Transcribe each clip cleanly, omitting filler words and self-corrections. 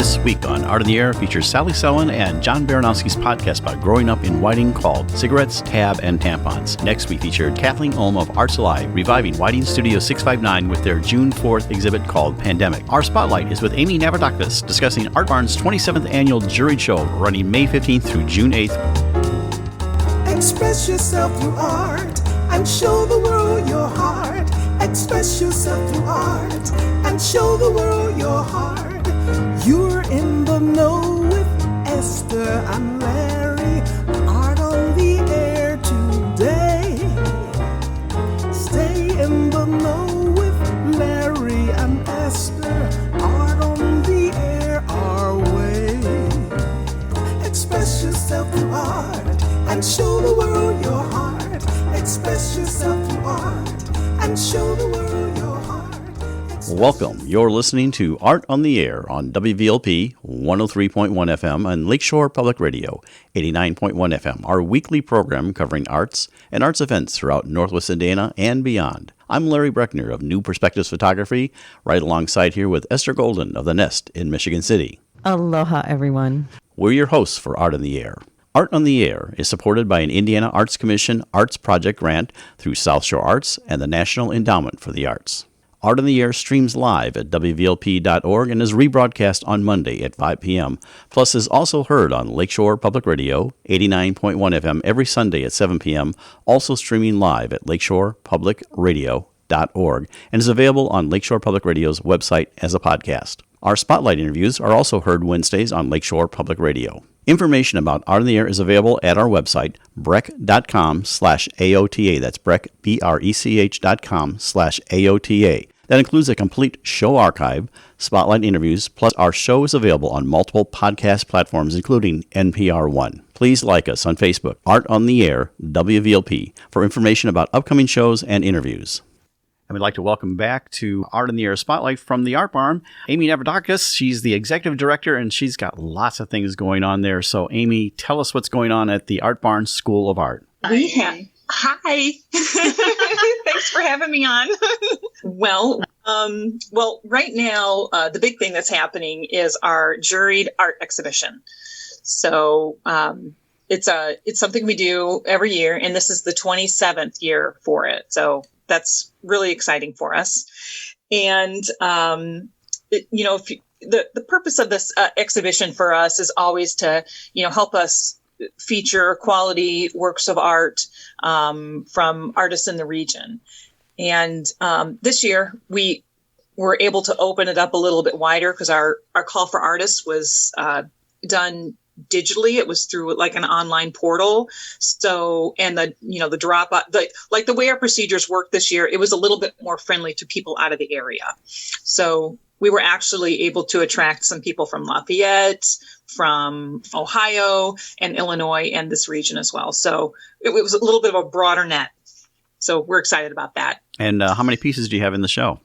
This week on Art in the Air features Sally Selwan and John Buranosky's podcast about growing up in Whiting called Cigarettes, Tab, and Tampons. Next, we featured Kathleen of Arts Alive, reviving Whiting Studio 659 with their June 4th exhibit called Pandemic. Our spotlight is with Amy Navardauskas discussing Art Barn's 27th Annual Juried Show running May 15th through June 8th. Express yourself through art and show the world your heart. Express yourself through art and show the world your heart. You're in the know with Esther and Larry. Art on the air today. Stay in the know with Larry and Esther. Art on the air our way. Express yourself through art and show the world your heart. Express yourself through art and show the world your heart. Welcome. You're listening to Art on the Air on WVLP 103.1 FM and Lakeshore Public Radio 89.1 FM, our weekly program covering arts and arts events throughout Northwest Indiana and beyond. I'm Larry Breckner of New Perspectives Photography, right alongside here with Esther Golden of The Nest in Michigan City. Aloha, everyone. We're your hosts for Art on the Air. Art on the Air is supported by an Indiana Arts Commission Arts Project grant through South Shore Arts and the National Endowment for the Arts. Art on the Air streams live at WVLP.org and is rebroadcast on Monday at 5 p.m., plus is also heard on Lakeshore Public Radio 89.1 FM every Sunday at 7 p.m., also streaming live at lakeshorepublicradio.org, and is available on Lakeshore Public Radio's website as a podcast. Our spotlight interviews are also heard Wednesdays on Lakeshore Public Radio. Information about Art on the Air is available at our website, brech.com/AOTA. That's Brech, BRECH.com/AOTA. That includes a complete show archive, spotlight interviews, plus our show is available on multiple podcast platforms, including NPR One. Please like us on Facebook, Art on the Air, WVLP, for information about upcoming shows and interviews. And we'd like to welcome back to Art in the Air Spotlight from the Art Barn, Amy Navardauskas. She's the executive director, and she's got lots of things going on there. So, Amy, tell us what's going on at the Art Barn School of Art. Hi. Thanks for having me on. Well, right now, the big thing that's happening is our juried art exhibition. So it's something we do every year, and this is the 27th year for it. So that's really exciting for us. And, the purpose of this exhibition for us is always to, help us feature quality works of art from artists in the region. And this year we were able to open it up a little bit wider because our call for artists was done digitally. It was through like an online portal. So, and the drop, the way our procedures work this year, it was a little bit more friendly to people out of the area. So we were actually able to attract some people from Lafayette, from Ohio and Illinois and this region as well. So it was a little bit of a broader net. So we're excited about that. And how many pieces do you have in the show?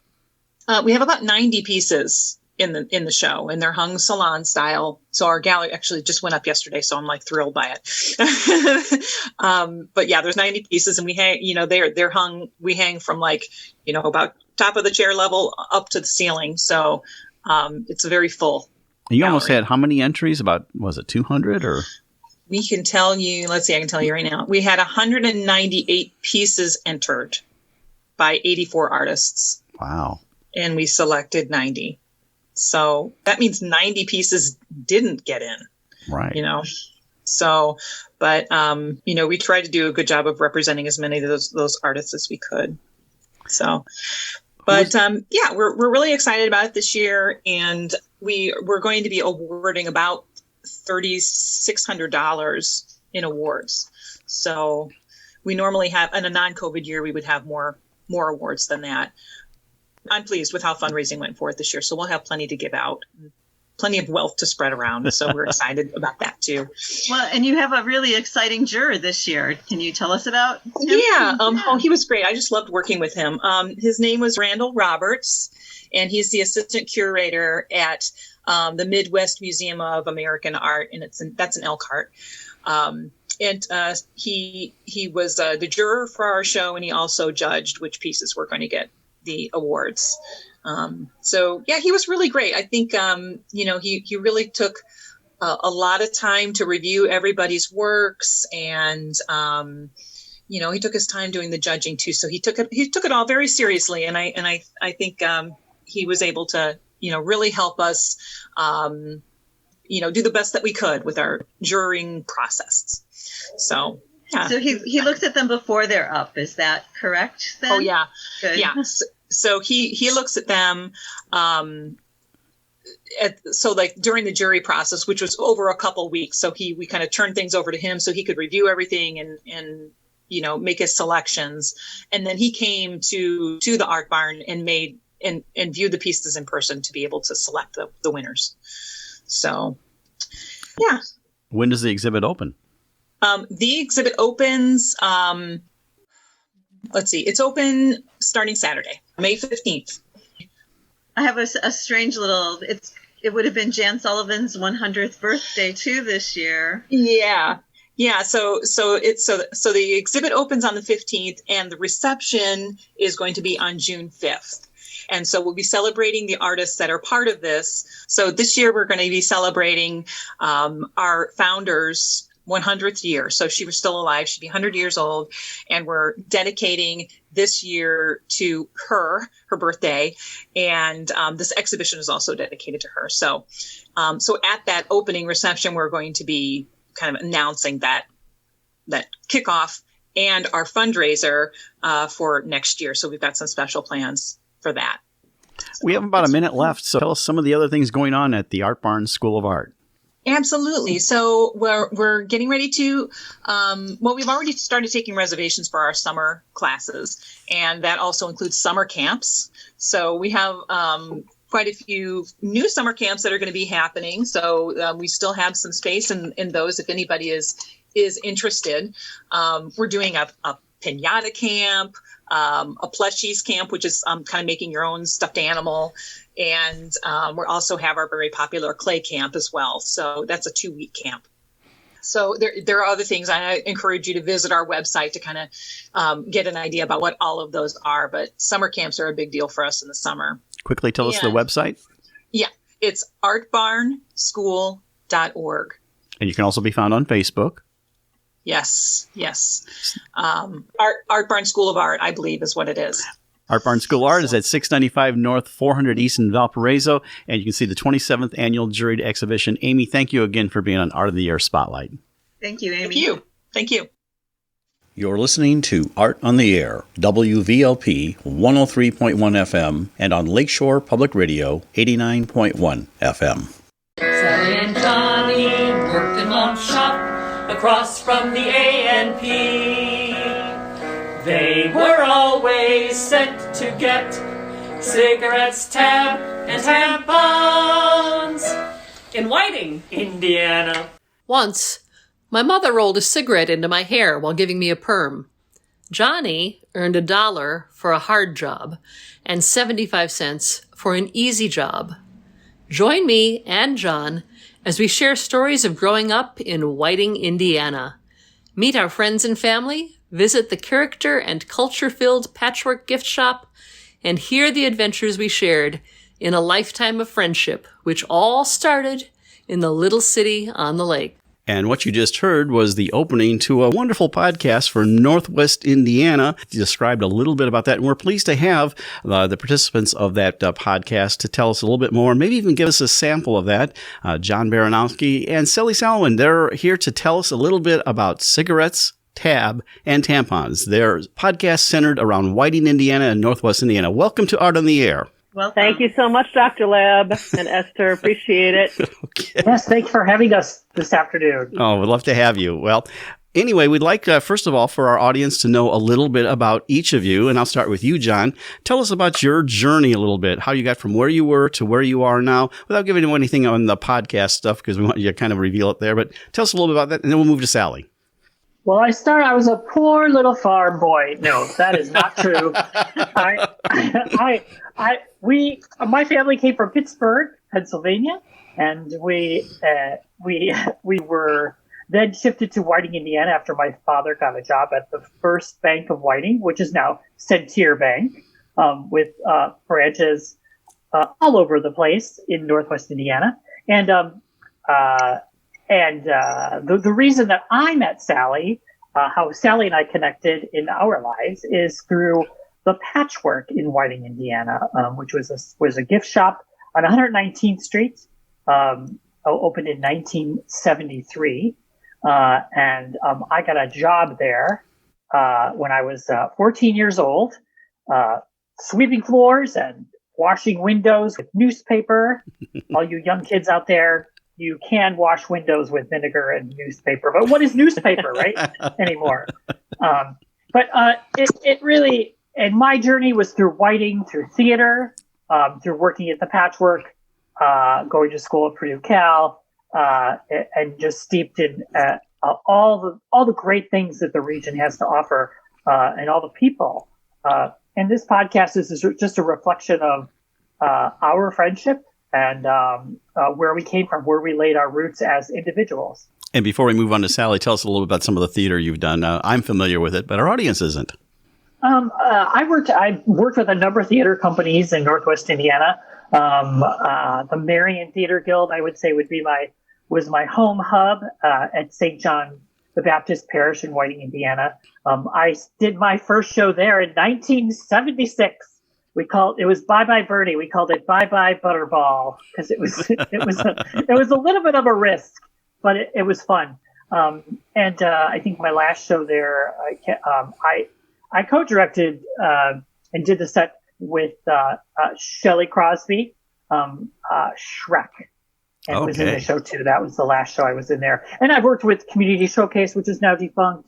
We have about 90 pieces in the show, and they're hung salon style. So our gallery actually just went up yesterday, so I'm like thrilled by it. But yeah, there's 90 pieces, and we hang, they're hung. We hang from about top of the chair level up to the ceiling. So it's very full. And you almost had how many entries? About, was it 200 or? We can tell you, I can tell you right now. We had 198 pieces entered by 84 artists. Wow. And we selected 90. So that means 90 pieces didn't get in. Right. So, but, we tried to do a good job of representing as many of those artists as we could. So, but we're really excited about it this year. And we're going to be awarding about $3,600 in awards. So we normally have, in a non-COVID year, we would have more awards than that. I'm pleased with how fundraising went for it this year. So we'll have plenty to give out, plenty of wealth to spread around. So we're excited about that too. Well, and you have a really exciting juror this year. Can you tell us about him? Yeah. He was great. I just loved working with him. His name was Randall Roberts, and he's the assistant curator at the Midwest Museum of American Art, and that's in Elkhart. And he was the juror for our show, and he also judged which pieces were going to get the awards. So yeah, he was really great. I think, he really took a lot of time to review everybody's works, and, he took his time doing the judging too. So he took it all very seriously. And I think, he was able to, really help us, do the best that we could with our jurying process. So, yeah. So he looks at them before they're up. Is that correct then? Oh, yeah. Good. Yeah. So he looks at them, during the jury process, which was over a couple weeks. So we kind of turned things over to him so he could review everything and make his selections. And then he came to the art barn and made and viewed the pieces in person to be able to select the winners. So, yeah. When does the exhibit open? The exhibit opens, it's open starting Saturday, May 15th. I have a strange little, it would have been Jan Sullivan's 100th birthday too this year. Yeah. Yeah. So the exhibit opens on the 15th and the reception is going to be on June 5th. And so we'll be celebrating the artists that are part of this. So this year we're going to be celebrating our founder's 100th year. So if she was still alive, she'd be 100 years old. And we're dedicating this year to her birthday. And this exhibition is also dedicated to her. So at that opening reception, we're going to be kind of announcing that kickoff and our fundraiser for next year. So we've got some special plans for that. We have about a minute left, so tell us some of the other things going on at the Art Barn School of Art. Absolutely. So we're getting ready to, we've already started taking reservations for our summer classes, and that also includes summer camps. So we have quite a few new summer camps that are going to be happening. So we still have some space in those if anybody is interested. We're doing a piñata camp, a plushies camp, which is kind of making your own stuffed animal. And we also have our very popular clay camp as well. So that's a 2-week camp. So there are other things. I encourage you to visit our website to kind of get an idea about what all of those are. But summer camps are a big deal for us in the summer. Quickly tell us the website. Yeah, it's artbarnschool.org. And you can also be found on Facebook. Yes. Art Barn School of Art, I believe, is what it is. Art Barn School of Art is at 695 North, 400 East in Valparaiso, and you can see the 27th Annual Juried Exhibition. Amy, thank you again for being on Art of the Year Spotlight. Thank you, Amy. Thank you. You're listening to Art on the Air, WVLP 103.1 FM, and on Lakeshore Public Radio 89.1 FM. Sally and Johnny worked in Mom's shop across from the A&P. They were always sent to get cigarettes, tab, and tampons in Whiting, Indiana. Once, my mother rolled a cigarette into my hair while giving me a perm. Johnny earned $1 for a hard job and 75 cents for an easy job. Join me and John as we share stories of growing up in Whiting, Indiana. Meet our friends and family, visit the character and culture-filled patchwork gift shop, and hear the adventures we shared in a lifetime of friendship, which all started in the little city on the lake. And what you just heard was the opening to a wonderful podcast for Northwest Indiana. You described a little bit about that, and we're pleased to have the participants of that podcast to tell us a little bit more, maybe even give us a sample of that. John Buranosky and Selwan, they're here to tell us a little bit about cigarettes, tab, and tampons. Their podcast centered around Whiting, Indiana and Northwest Indiana. Welcome to Art on the Air. Well, thank you so much, Dr. Lab and Esther. Appreciate it. Okay. Yes, thanks for having us this afternoon. Oh, we'd love to have you. Well, anyway, we'd like, first of all, for our audience to know a little bit about each of you. And I'll start with you, John. Tell us about your journey a little bit, how you got from where you were to where you are now, without giving away anything on the podcast stuff, because we want you to kind of reveal it there. But tell us a little bit about that, and then we'll move to Sally. Well, I was a poor little farm boy. No, that is not true. My family came from Pittsburgh, Pennsylvania, and we were then shifted to Whiting, Indiana after my father got a job at the First Bank of Whiting, which is now Centier Bank, with branches all over the place in Northwest Indiana. And the reason that I met Sally, how Sally and I connected in our lives, is through the Patchwork in Whiting, Indiana, which was a gift shop on 119th Street, opened in 1973. And I got a job there when I was 14 years old, sweeping floors and washing windows with newspaper. All you young kids out there, you can wash windows with vinegar and newspaper. But what is newspaper, right, anymore? But it really, and my journey was through Whiting, through theater, through working at the Patchwork, going to school at Purdue Cal, and just steeped in all the great things that the region has to offer, and all the people. And this podcast is just a reflection of our friendship and where we came from, where we laid our roots as individuals. And before we move on to Sally, tell us a little bit about some of the theater you've done. I'm familiar with it, but our audience isn't. I worked with a number of theater companies in Northwest Indiana. The Marion Theater Guild, I would say, was my home hub at St. John the Baptist Parish in Whiting, Indiana. I did my first show there in 1976. It was Bye Bye Birdie. We called it Bye Bye Butterball because it was a little bit of a risk, but it was fun. And I think my last show there, I co-directed and did the set with Shelley Crosby, Shrek. And was in the show too. That was the last show I was in there. And I've worked with Community Showcase, which is now defunct.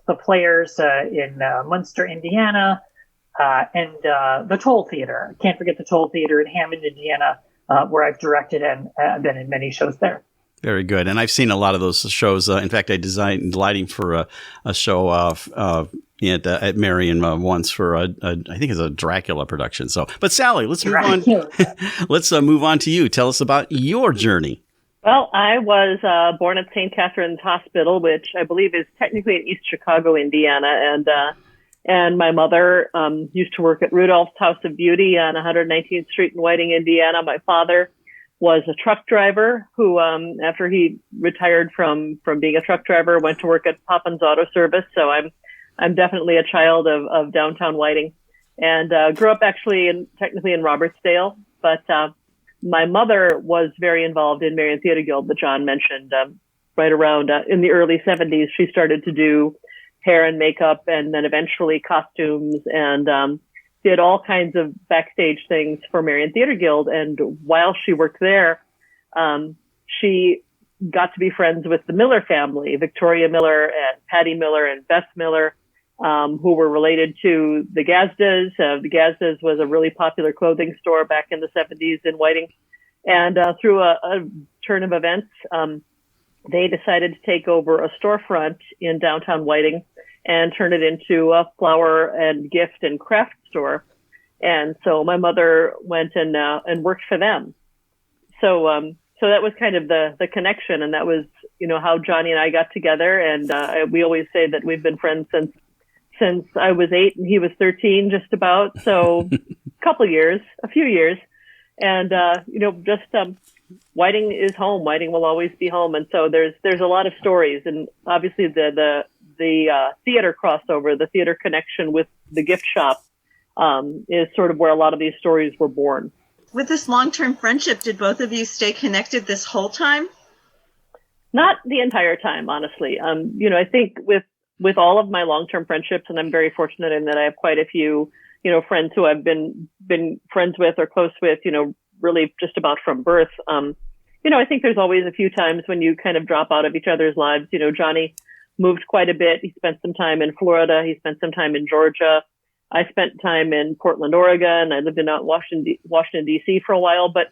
The Players in Munster, Indiana, and the Toll Theater. I can't forget the Toll Theater in Hammond, Indiana, where I've directed and been in many shows there. Very good. And I've seen a lot of those shows. In fact, I designed lighting for a show at Marion once for I think it's a Dracula production. So, but Sally, let's move on. Let's move on to you. Tell us about your journey. Well, I was born at St. Catherine's Hospital, which I believe is technically in East Chicago, Indiana, and my mother used to work at Rudolph's House of Beauty on 119th Street in Whiting, Indiana. My father was a truck driver who, after he retired from being a truck driver, went to work at Poppins Auto Service. So I'm definitely a child of downtown Whiting, and grew up technically in Robertsdale. But my mother was very involved in Marion Theater Guild that John mentioned. Right around in the early 70s, she started to do hair and makeup, and then eventually costumes, and did all kinds of backstage things for Marion Theater Guild. And while she worked there, she got to be friends with the Miller family, Victoria Miller and Patty Miller and Beth Miller, who were related to the Gazdas. The Gazdas was a really popular clothing store back in the 70s in Whiting. And through a turn of events, they decided to take over a storefront in downtown Whiting and turn it into a flower and gift and craft store. And so my mother went and worked for them. So that was kind of the connection, and that was, how Johnny and I got together. And we always say that we've been friends since I was 8 and he was 13, just about. So a few years. And, Whiting is home. Whiting will always be home. And so there's a lot of stories, and obviously the theater crossover, the theater connection with the gift shop, is sort of where a lot of these stories were born. With this long-term friendship, did both of you stay connected this whole time? Not the entire time, honestly. I think with all of my long-term friendships, and I'm very fortunate in that I have quite a few, friends who I've been friends with or close with, really just about from birth. I think there's always a few times when you kind of drop out of each other's lives. Johnny moved quite a bit. He spent some time in Florida. He spent some time in Georgia. I spent time in Portland, Oregon. I lived in Washington D.C. for a while, but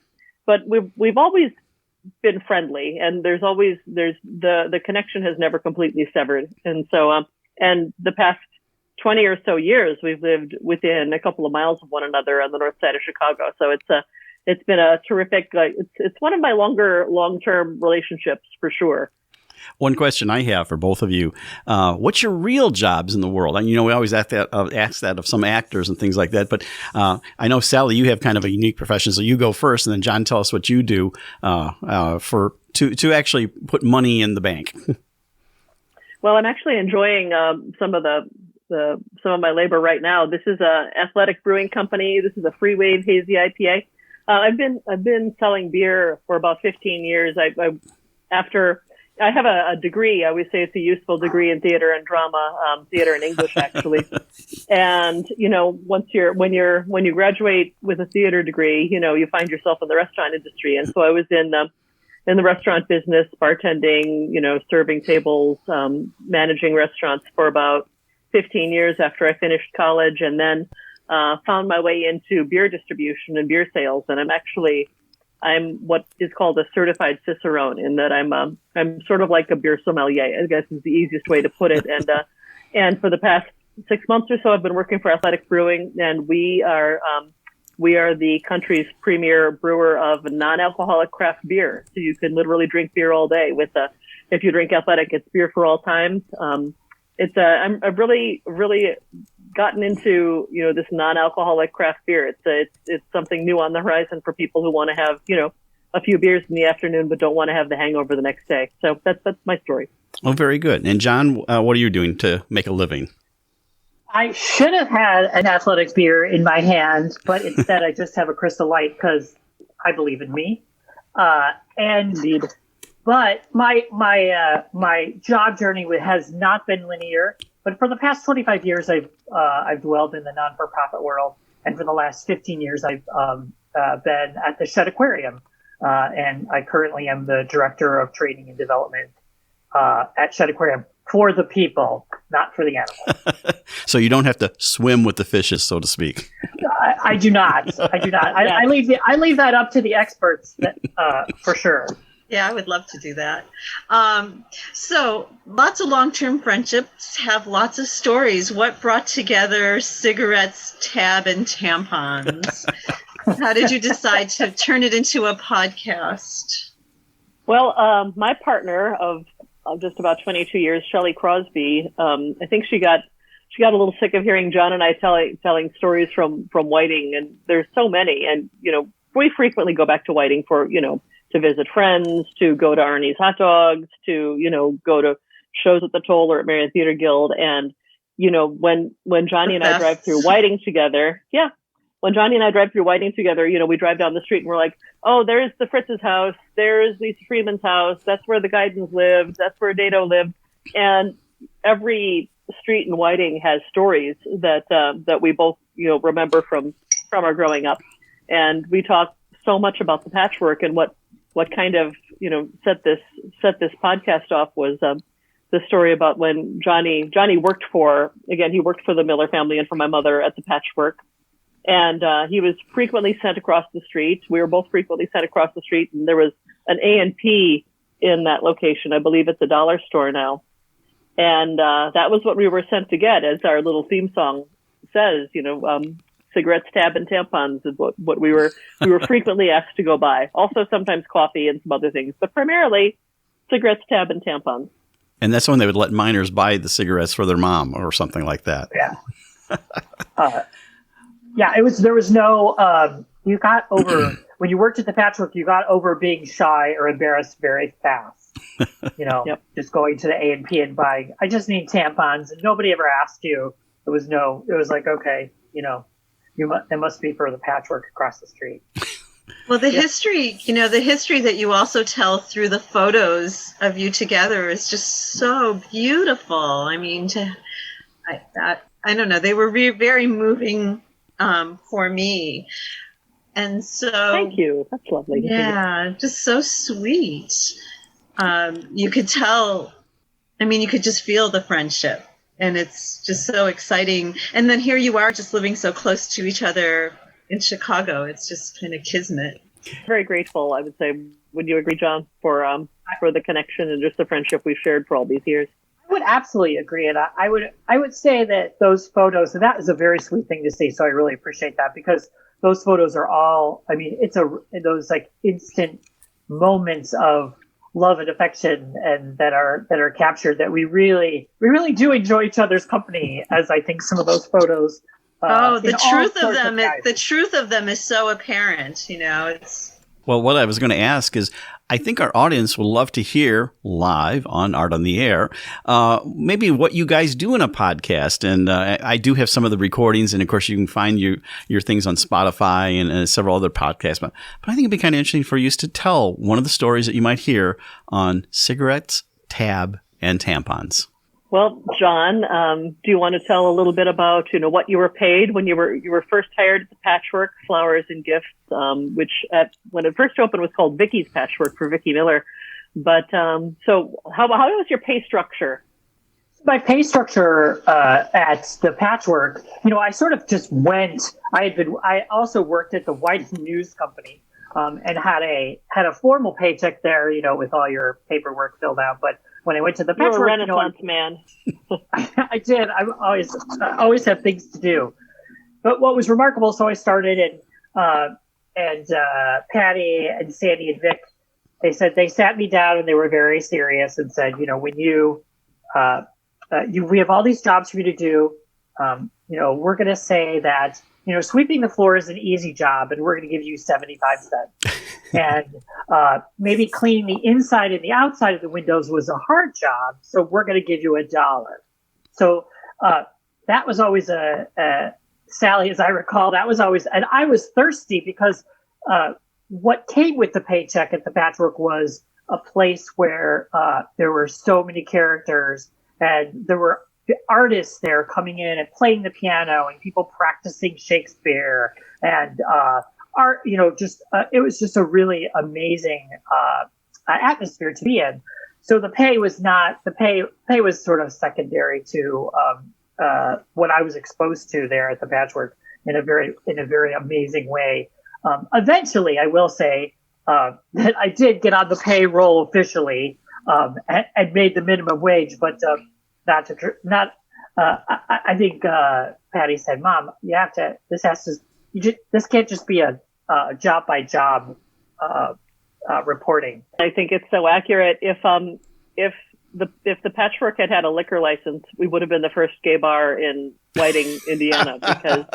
we've always been friendly, and there's the connection has never completely severed. And so, and the past 20 or so years, we've lived within a couple of miles of one another on the north side of Chicago. So it's been a terrific, it's one of my long-term relationships for sure. One question I have for both of you: what's your real jobs in the world? And we always ask that of some actors and things like that. But I know, Sally, you have kind of a unique profession, so you go first, and then John, tell us what you do to actually put money in the bank. Well, I'm actually enjoying some of my labor right now. This is a athletic brewing company. This is a Free Wave Hazy IPA. I've been selling beer for about 15 years. After I have a degree, I always say it's a useful degree in theater and drama, theater and English actually. And when you graduate with a theater degree, you find yourself in the restaurant industry. And so I was in the restaurant business, bartending, serving tables, managing restaurants for about 15 years after I finished college, and then found my way into beer distribution and beer sales. And I'm what is called a certified cicerone, in that I'm sort of like a beer sommelier, I guess is the easiest way to put it. And for the past 6 months or so, I've been working for Athletic Brewing, and we are the country's premier brewer of non-alcoholic craft beer. So you can literally drink beer all day if you drink Athletic, it's beer for all times. I've really gotten into, this non-alcoholic craft beer. It's something new on the horizon for people who want to have, a few beers in the afternoon, but don't want to have the hangover the next day. So that's my story. Oh, very good. And John, what are you doing to make a living? I should have had an athletic beer in my hand, but instead I just have a Crystal Light because I believe in me. Indeed. But my job journey has not been linear. But for the past 25 years, I've dwelled in the non-for-profit world, and for the last 15 years, I've been at the Shed Aquarium, and I currently am the director of training and development at Shed Aquarium for the people, not for the animals. So you don't have to swim with the fishes, so to speak. I do not. I leave that up to the experts, for sure. Yeah, I would love to do that. So lots of long-term friendships have lots of stories. What brought together cigarettes, tab, and tampons? How did you decide to turn it into a podcast? Well, my partner of just about 22 years, Shelley Crosby, I think she got a little sick of hearing John and I telling stories from Whiting, and there's so many. And, we frequently go back to Whiting for, to visit friends, to go to Arnie's Hot Dogs, to, go to shows at the Toll or at Marion Theater Guild. And, when Johnny and I drive through Whiting together, we drive down the street and we're like, oh, there's the Fritz's house. There's Lisa Freeman's house. That's where the Guidens lived. That's where Dado lived. And every street in Whiting has stories that we both, remember from our growing up. And we talk so much about the patchwork, and what kind of, set this podcast off was the story about when Johnny worked for the Miller family and for my mother at the patchwork. And he was frequently sent across the street. We were both frequently sent across the street, and there was an A&P in that location. I believe it's a dollar store now. And that was what we were sent to get, as our little theme song says, cigarettes, tab, and tampons is what we were frequently asked to go buy. Also sometimes coffee and some other things, but primarily cigarettes, tab, and tampons. And that's when they would let minors buy the cigarettes for their mom or something like that. Yeah. There was no, you got over, when you worked at the patchwork, you got over being shy or embarrassed very fast. Just going to the A&P and buying, I just need tampons, and nobody ever asked you. It was like, okay, it must be for the patchwork across the street. Well, the history that you also tell through the photos of you together is just so beautiful. I mean, I don't know, they were very moving for me. And so thank you. That's lovely. Yeah, just so sweet. You could tell, you could just feel the friendship, and it's just so exciting. And then here you are just living so close to each other in Chicago. It's just kind of kismet. Very grateful, I would say. Would you agree, John, for the connection and just the friendship we've shared for all these years? I would absolutely agree. And I would say that those photos, and that is a very sweet thing to see. So I really appreciate that, because those photos are all, those like instant moments of love and affection and that are captured, that we really do enjoy each other's company, as I think some of those photos. The truth of them is so apparent. It's. Well, what I was going to ask is, I think our audience will love to hear live on Art on the Air, maybe what you guys do in a podcast. And I do have some of the recordings, and of course you can find your things on Spotify and several other podcasts. But I think it'd be kind of interesting for you to tell one of the stories that you might hear on cigarettes, tab, and tampons. Well, John, do you want to tell a little bit about, what you were paid when you were first hired at the Patchwork Flowers and Gifts, which when it first opened was called Vicky's Patchwork for Vicki Miller. But so how was your pay structure? My pay structure at the Patchwork, I sort of just went. I also worked at the Whiting News Company and had a formal paycheck there, with all your paperwork filled out, but when I went to the Patchwork, you're a Renaissance man. I did. I always have things to do. But what was remarkable, so I started, and Patty and Sandy and Vic, they sat me down and they were very serious and said, when we have all these jobs for you to do, we're going to say that, sweeping the floor is an easy job, and we're going to give you 75 cents. And maybe cleaning the inside and the outside of the windows was a hard job, so we're going to give you $1. So that was always Sally, as I recall, that was always, and I was thirsty because what came with the paycheck at the Patchwork was a place where there were so many characters, and there were artists there coming in and playing the piano, and people practicing Shakespeare, and art. It was just a really amazing atmosphere to be in. So the pay was sort of secondary to what I was exposed to there at the Patchwork in a very amazing way. Eventually, I will say that I did get on the payroll officially and made the minimum wage, but I think Patty said, "Mom, this can't just be a job by job reporting." I think it's so accurate. If the Patchwork had a liquor license, we would have been the first gay bar in Whiting, Indiana, because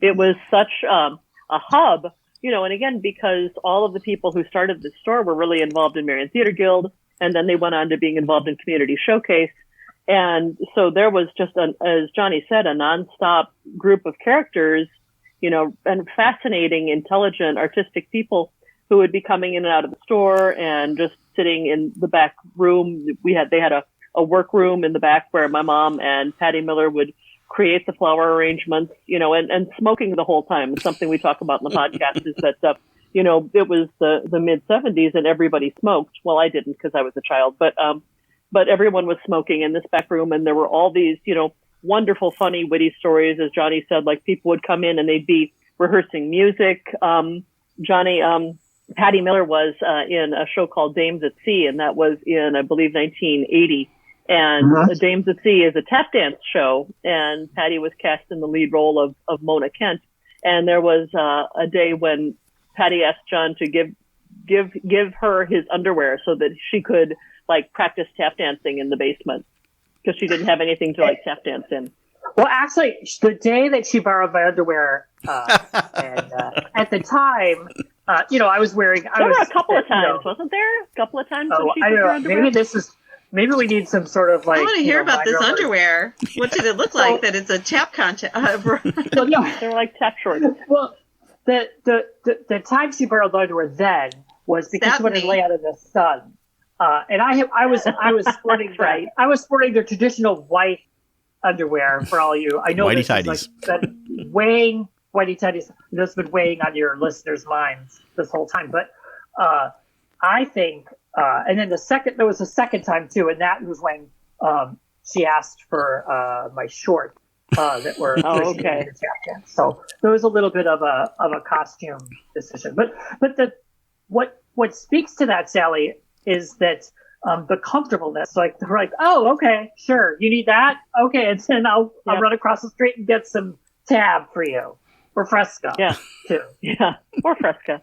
it was such a hub, and again, because all of the people who started the store were really involved in Marion Theater Guild, and then they went on to being involved in Community Showcase. And so there was just, as Johnny said, a nonstop group of characters, and fascinating, intelligent, artistic people who would be coming in and out of the store and just sitting in the back room. They had a work room in the back where my mom and Patty Miller would create the flower arrangements, and smoking the whole time. Something we talk about in the podcast is that, it was the mid 70s and everybody smoked. Well, I didn't because I was a child, but everyone was smoking in this back room, and there were all these, wonderful, funny, witty stories. As Johnny said, like people would come in and they'd be rehearsing music. Patty Miller was in a show called Dames at Sea, and that was in, I believe, 1980. And Dames at Sea is a tap dance show, and Patty was cast in the lead role of Mona Kent. And there was a day when Patty asked John to give her his underwear so that she could practice tap dancing in the basement, because she didn't have anything to tap dance in. Well, actually, the day that she borrowed my underwear, and at the time, I was wearing. There were a couple of times, wasn't there? A couple of times. Oh, I don't know. Underwear? Maybe we need some sort of I want to hear about this underwear. What did it look like? That it's a tap contest. Well, no, they were like tap shorts. Well, the time she borrowed the underwear then was because she wanted to lay out in the sun. And I was sporting right. I was sporting the traditional white underwear for all you. I know Whitey tighties. Weighing Whitey tighties. That's been weighing on your listeners' minds this whole time. But I think, and then there was a second time too, and that was when she asked for my shorts that were okay. So there was a little bit of a costume decision. But what speaks to that, Sally, is that the comfortableness. They're like, oh, okay, sure, you need that, okay, and then I'll run across the street and get some tab for you, or Fresca, too. Yeah, or Fresca.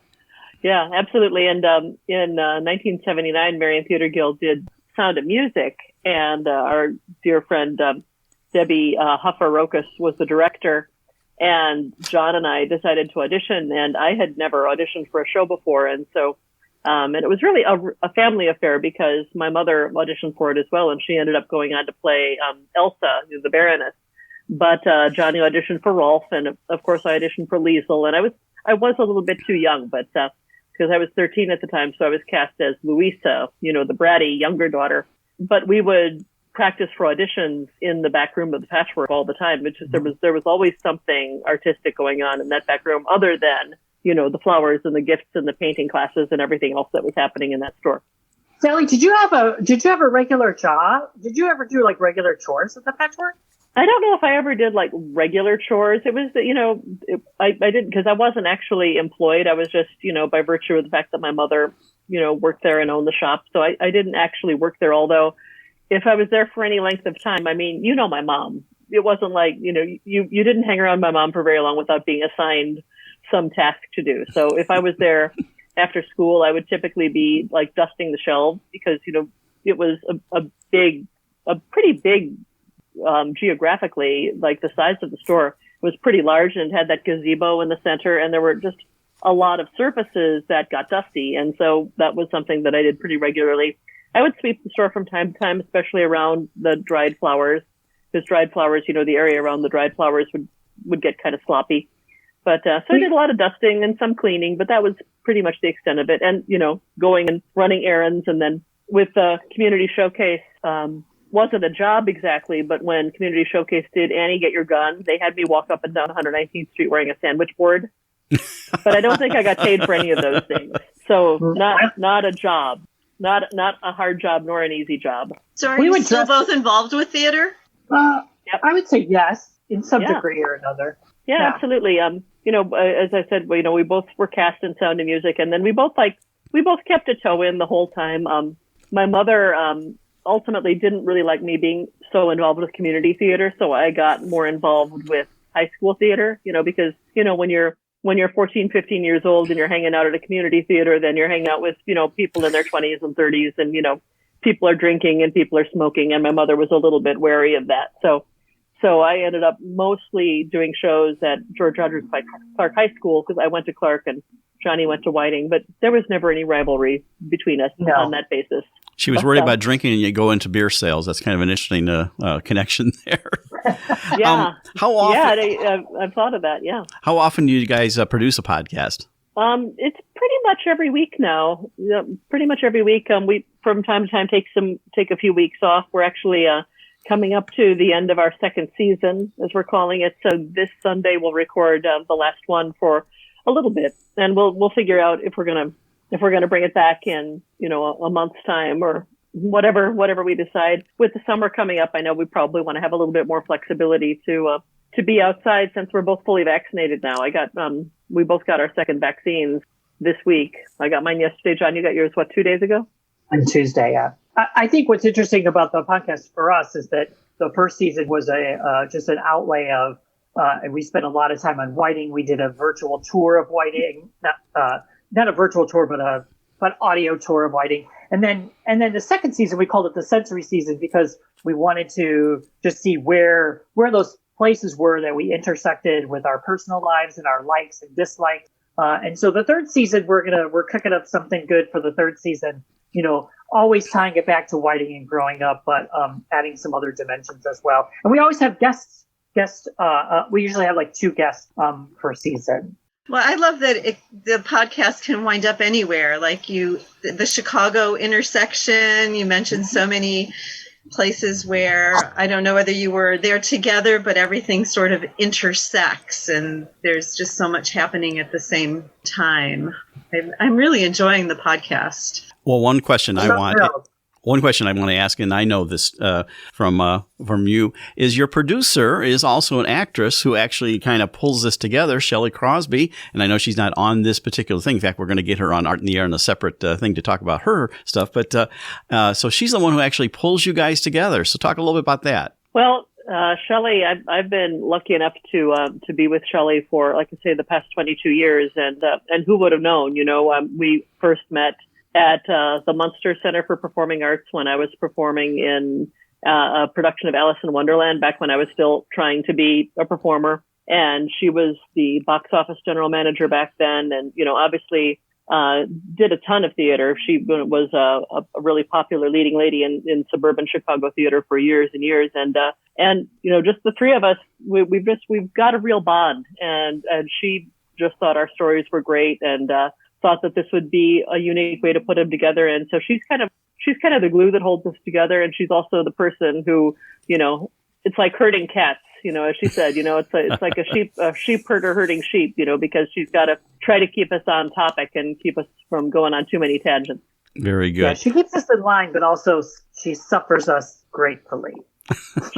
Yeah, absolutely. And in 1979, Marion Theater Guild did Sound of Music, and our dear friend Debbie Huffer-Rokas was the director. And John and I decided to audition, and I had never auditioned for a show before. And so, and it was really a family affair because my mother auditioned for it as well, and she ended up going on to play Elsa, the Baroness. But Jeanni auditioned for Rolf, and of course I auditioned for Liesel. And I was a little bit too young, but because I was 13 at the time, so I was cast as Louisa, the bratty younger daughter. But we would practice for auditions in the back room of the Patchwork all the time. It's just there was always something artistic going on in that back room, other than the flowers and the gifts and the painting classes and everything else that was happening in that store. Sally, did you have a regular job? Did you ever do like regular chores at the Patchwork? I don't know if I ever did like regular chores. It was I didn't, because I wasn't actually employed. I was just by virtue of the fact that my mother worked there and owned the shop. So I didn't actually work there, although if I was there for any length of time, I mean, my mom, it wasn't like, you didn't hang around my mom for very long without being assigned some task to do. So if I was there after school, I would typically be like dusting the shelves because, it was a pretty big, geographically, like the size of the store was pretty large and had that gazebo in the center. And there were just a lot of surfaces that got dusty. And so that was something that I did pretty regularly. I would sweep the store from time to time, especially around the dried flowers, because dried flowers, the area around the dried flowers would get kind of sloppy. But so I did a lot of dusting and some cleaning, but that was pretty much the extent of it. And, going and running errands. And then with the Community Showcase, wasn't a job exactly, but when Community Showcase did Annie, Get Your Gun, they had me walk up and down 119th Street wearing a sandwich board. But I don't think I got paid for any of those things. So not a job. Not a hard job nor an easy job. So are you still both involved with theater? Yep. I would say yes, in some degree or another. Yeah, absolutely. As I said, we both were cast in Sound of Music, and then we both kept a toe in the whole time. My mother ultimately didn't really like me being so involved with community theater, so I got more involved with high school theater. Because when you're 14, 15 years old and you're hanging out at a community theater, then you're hanging out with, people in their 20s and 30s and, people are drinking and people are smoking. And my mother was a little bit wary of that. So I ended up mostly doing shows at George Rogers Clark High School because I went to Clark and Jeanni went to Whiting, but there was never any rivalry between us on that basis. She was worried about drinking and you go into beer sales. That's kind of an interesting connection there. Yeah. How often? Yeah, I've thought of that. Yeah. How often do you guys produce a podcast? It's pretty much every week now. Pretty much every week. We from time to time take a few weeks off. We're actually coming up to the end of our second season, as we're calling it. So this Sunday we'll record the last one for a little bit, and we'll figure out if we're gonna bring it back in a month's time or whatever we decide. With the summer coming up, I know we probably want to have a little bit more flexibility to be outside since we're both fully vaccinated now. We both got our second vaccines this week. I got mine yesterday. John, you got yours, 2 days ago? On Tuesday, yeah. I think what's interesting about the podcast for us is that the first season was just an outlay of, and we spent a lot of time on Whiting. We did a virtual tour of Whiting, not a virtual tour, but audio tour of Whiting. And then the second season, we called it the sensory season because we wanted to just see where those places were that we intersected with our personal lives and our likes and dislikes. And so the third season, we're cooking up something good for the third season, always tying it back to Whiting and growing up, but adding some other dimensions as well. And we always have guests. We usually have like 2 guests per season. Well, I love that the podcast can wind up anywhere. Like the Chicago intersection, you mentioned so many places where I don't know whether you were there together, but everything sort of intersects and there's just so much happening at the same time. I'm really enjoying the podcast. Well, one question I want to ask, and I know this from you, is your producer is also an actress who actually kind of pulls this together, Shelley Crosby, and I know she's not on this particular thing. In fact, we're going to get her on Art in the Air in a separate thing to talk about her stuff. But so she's the one who actually pulls you guys together. So talk a little bit about that. Well, Shelley, I've been lucky enough to be with Shelley for, like I say, the past 22 years, and who would have known? We first met at the Munster Center for Performing Arts when I was performing in a production of Alice in Wonderland back when I was still trying to be a performer, and she was the box office general manager back then, and obviously did a ton of theater. She was a really popular leading lady in suburban Chicago theater for years and years. And just the three of us, we've got a real bond. And she just thought our stories were great and thought that this would be a unique way to put them together. And so she's kind of the glue that holds us together. And she's also the person who, it's like herding cats. As she said, it's like a sheep herder herding sheep, because she's got to try to keep us on topic and keep us from going on too many tangents. Very good. Yeah, she keeps us in line, but also she suffers us gratefully.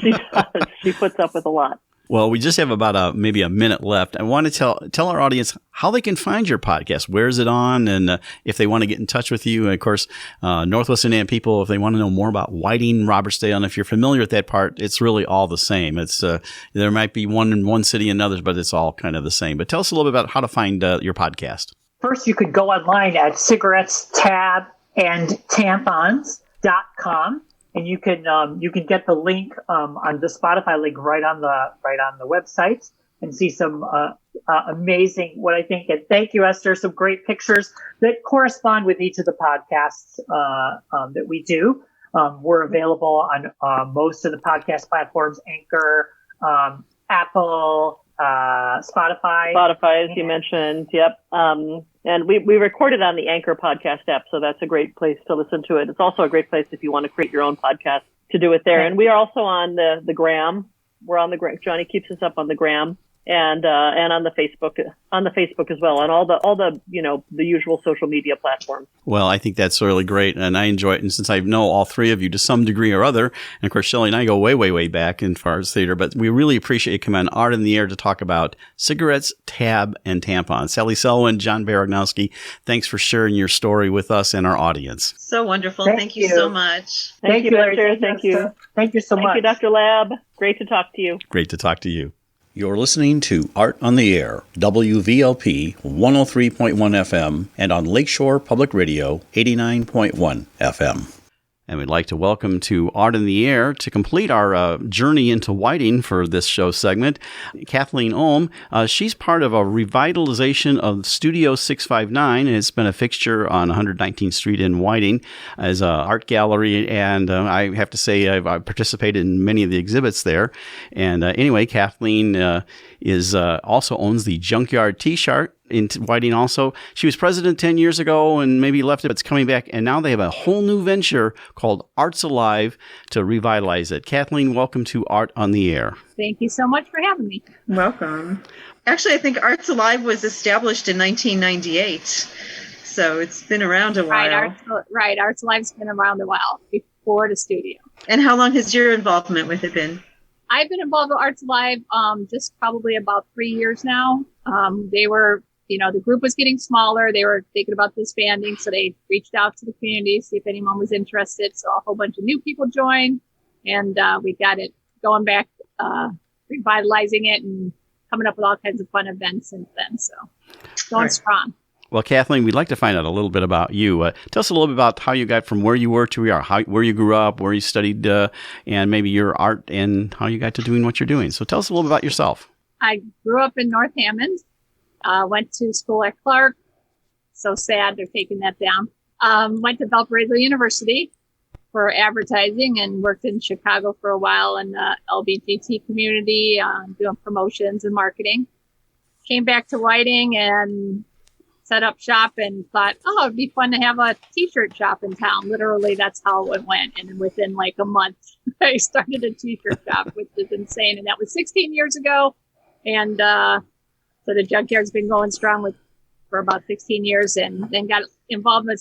She does. She puts up with a lot. Well, we just have about maybe a minute left. I want to tell our audience how they can find your podcast. Where is it on? And if they want to get in touch with you. And of course, Northwest Indiana people, if they want to know more about Whiting, Robertsdale, and if you're familiar with that part, it's really all the same. It's there might be one in one city and others, but it's all kind of the same. But tell us a little bit about how to find your podcast. First, you could go online at cigarettes, tab, and tampons.com. And you can get the link on the Spotify link right on the website and see some amazing, what I think, and thank you, Esther, some great pictures that correspond with each of the podcasts that we do. We're available on most of the podcast platforms: Anchor, Apple, Spotify, as you mentioned. Yep. And we recorded on the Anchor podcast app, so that's a great place to listen to it. It's also a great place if you want to create your own podcast to do it there. And we are also on the Gram. We're on the Gram. Johnny keeps us up on the Gram and on the Facebook as well, and all the the usual social media platforms. Well, I think that's really great, and I enjoy it. And since I know all three of you to some degree or other, and of course Shelley and I go way, way, way back as far as theater, but we really appreciate you coming on Art in the Air to talk about cigarettes, tab, and tampons. Sally Selwan, John Buranosky, thanks for sharing your story with us and our audience. So wonderful. Thank you so much. Thank you, Esther. Thank you. Thank you so much. Thank you, Dr. Lab. Great to talk to you. Great to talk to you. You're listening to Art on the Air, WVLP 103.1 FM, and on Lakeshore Public Radio 89.1 FM. And we'd like to welcome to Art in the Air to complete our journey into Whiting for this show segment, Kathleen Ohm. She's part of a revitalization of Studio 659, and it's been a fixture on 119th Street in Whiting as an art gallery. And I have to say I've participated in many of the exhibits there. And anyway, Kathleen also owns the Junkyard T-shirt in Whiting also. She was president 10 years ago and maybe left it, but it's coming back. And now they have a whole new venture called Arts Alive to revitalize it. Kathleen, welcome to Art on the Air. Thank you so much for having me. Welcome. Actually, I think Arts Alive was established in 1998. So it's been around a while. Right. Arts Alive's been around a while before the studio. And how long has your involvement with it been? I've been involved with Arts Alive just probably about 3 years now. They were, the group was getting smaller. They were thinking about disbanding, so they reached out to the community, see if anyone was interested. So a whole bunch of new people joined, and we got it going back, revitalizing it and coming up with all kinds of fun events since then. So going strong. Well, Kathleen, we'd like to find out a little bit about you. Tell us a little bit about how you got from where you were to where you are, where you grew up, where you studied, and maybe your art and how you got to doing what you're doing. So tell us a little bit about yourself. I grew up in North Hammond, went to school at Clark. So sad they're taking that down. Went to Valparaiso University for advertising and worked in Chicago for a while in the LGBT community, doing promotions and marketing. Came back to Whiting and set up shop and thought, it'd be fun to have a t-shirt shop in town. Literally, that's how it went. And within like a month, I started a t-shirt shop, which is insane. And that was 16 years ago. And so the Junkyard's been going strong for about 16 years, and then got involved with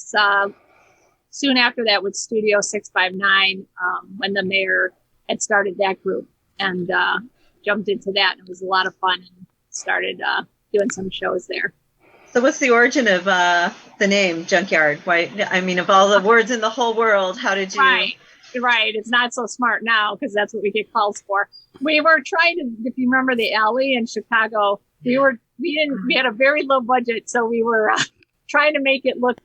soon after that with Studio 659 when the mayor had started that group, and jumped into that. And it was a lot of fun, and started doing some shows there. So what's the origin of the name Junkyard? Why? I mean, of all the words in the whole world, how did you Right. It's not so smart now because that's what we get calls for. We were trying to, if you remember the alley in Chicago, we had a very low budget. So we were trying to make it look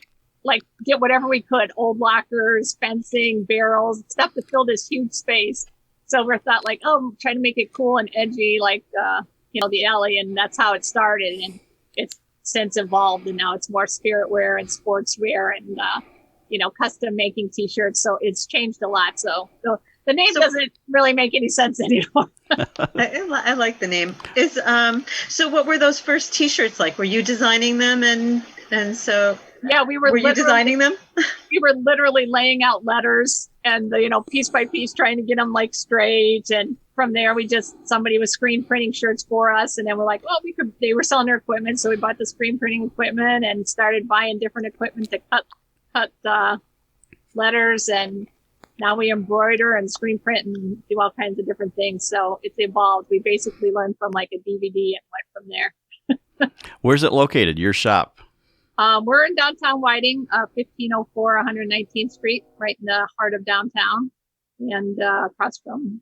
like get whatever we could, old lockers, fencing, barrels, stuff to fill this huge space. So we thought like, try to make it cool and edgy, like, the alley. And that's how it started. And it's since evolved and now it's more spirit wear and sports wear and, custom making t-shirts. So it's changed a lot. So the name doesn't really make any sense anymore. I like the name. So what were those first t-shirts like? Were you designing them? And so yeah, were you designing them? We were literally laying out letters and, piece by piece trying to get them like straight. And from there, somebody was screen printing shirts for us. And then we're like, they were selling their equipment. So we bought the screen printing equipment and started buying different equipment to cut letters. And now we embroider and screen print and do all kinds of different things. So it's evolved. We basically learned from like a DVD and went from there. Where's it located, your shop? We're in downtown Whiting, 1504 119th Street, right in the heart of downtown, and across from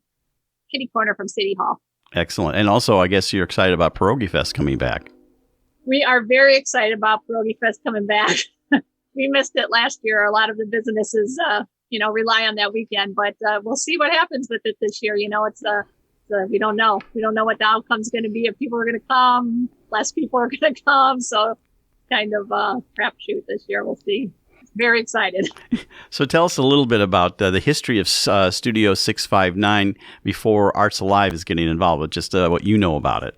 kitty corner from City Hall. Excellent. And also, I guess you're excited about Pierogi Fest coming back. We are very excited about Pierogi Fest coming back. We missed it last year. A lot of the businesses, rely on that weekend, but we'll see what happens with it this year. It's we don't know. We don't know what the outcome's going to be. If people are going to come, less people are going to come. So kind of crapshoot this year. We'll see. Very excited. So tell us a little bit about the history of Studio 659 before Arts Alive is getting involved with just what you know about it.